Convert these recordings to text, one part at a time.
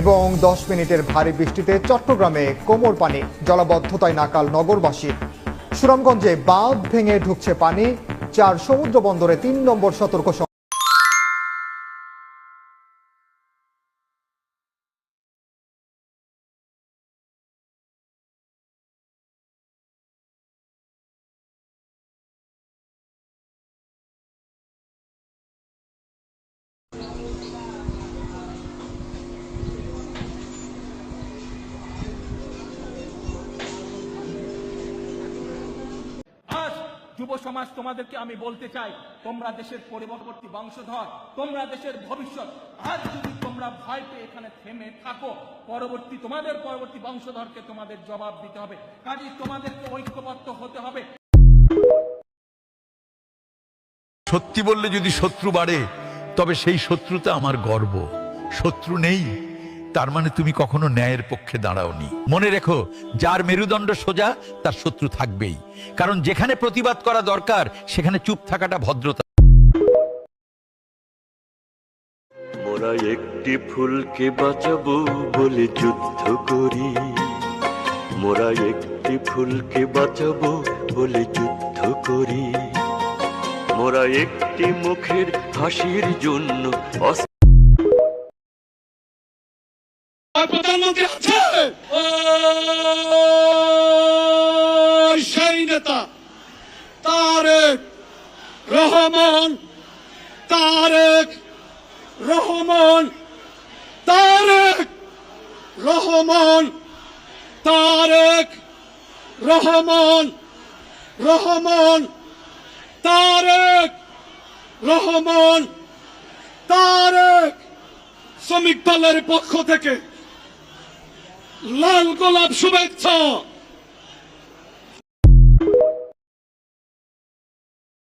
এবং 10 মিনিটের ভারী বৃষ্টিতে চট্টগ্রামে কোমর পানি, জলাবদ্ধতায় নাকাল নগরবাসী। সুনামগঞ্জে বাঁধ ভেঙে ঢুকছে পানি, 4 সমুদ্র বন্দরে 3 নম্বর সতর্ক। যুব সমাজ তোমাদেরকে আমি বলতে চাই, তোমরা দেশের পরবর্তী বংশধর, তোমরা দেশের ভবিষ্যৎ। আর যদি তোমরা ভয় পেয়ে এখানে থেমে থাকো, তোমাদের পরবর্তী বংশধরকে তোমাদের জবাব দিতে হবে। কাজেই তোমাদেরকে ঐক্যবদ্ধ হতে হবে। সত্যি বললে যদি শত্রু বাড়ে, তবে সেই শত্রুতে আমার গর্ব। শত্রু নেই তার মানে তুমি কখনো ন্যায়ের পক্ষে দাঁড়াওনি। মনে রেখো, যার মেরুদণ্ড সোজা তার শত্রু থাকবেই, কারণ যেখানে প্রতিবাদ করা দরকার সেখানে চুপ থাকাটা ভদ্রতা। মোরা একটি ফুলকে বাঁচাবো বলে যুদ্ধ করি, মোরা একটি ফুলকে বাঁচাবো বলে যুদ্ধ করি, মোরা একটি মুখের হাসির জন্য প্রধানমন্ত্রী আছে সেই নেতা তারেক রহমান, তারেক রহমান, তারেক রহমান, তারেক রহমান, রহমান, তারেক রহমান, তারেক। শ্রমিক দলের পক্ষ থেকে লাল গোলাপ শুভেচ্ছা।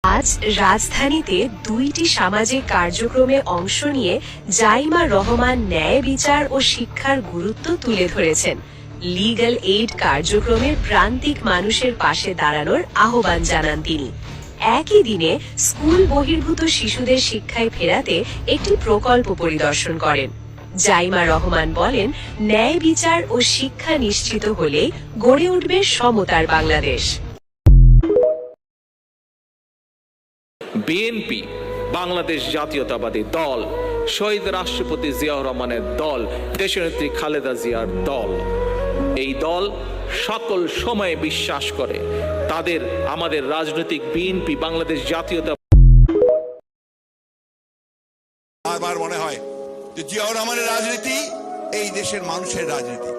আজ রাজধানীতে 2টি সামাজিক কার্যক্রমে অংশ নিয়ে জাইমা রহমান ন্যায় বিচার ও শিক্ষার গুরুত্ব তুলে ধরেছেন। লিগ্যাল এইড কার্যক্রমের প্রান্তিক মানুষের পাশে দাঁড়ানোর আহ্বান জানান তিনি। একই দিনে স্কুল বহির্ভূত শিশুদের শিক্ষায় ফেরাতে একটি প্রকল্প পরিদর্শন করেন। জাইমা রহমান বলেন, ন্যায় বিচার ও শিক্ষা নিশ্চিত হলেই গড়ে উঠবে সমতার বাংলাদেশ। বিএনপি বাংলাদেশ জাতীয়তাবাদী দল, শহীদ রাষ্ট্রপতি জিয়াউর রহমানের দল, দেশনেত্রী খালেদা জিয়ার দল। এই দল সকল সময়ে বিশ্বাস করে তাদের আমাদের রাজনৈতিক বিএনপি বাংলাদেশ জাতীয়তা। বারবার মনে হয় যে জিয়াউর রহমানের রাজনীতি এই দেশের মানুষের রাজনীতি,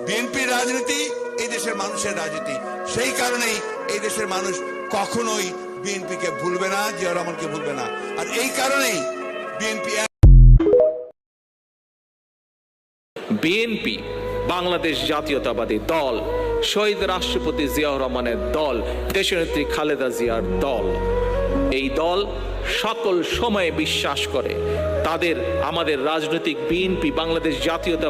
বিএনপির রাজনীতি এই দেশের মানুষের রাজনীতি। সেই কারণেই এই দেশের মানুষ কখনোই বিএনপিকে ভুলবে না, জিয়াউর রহমানকে ভুলবে না। আর এই কারণেই বিএনপি বাংলাদেশ জাতীয়তাবাদী দল, শহীদ রাষ্ট্রপতি জিয়াউর রহমানের দল, দেশনেত্রী খালেদা জিয়ার দল। এই দল সকল সময়ে বিশ্বাস করে তাদের আমাদের রাজনৈতিক বিএনপি বাংলাদেশ জাতীয়তা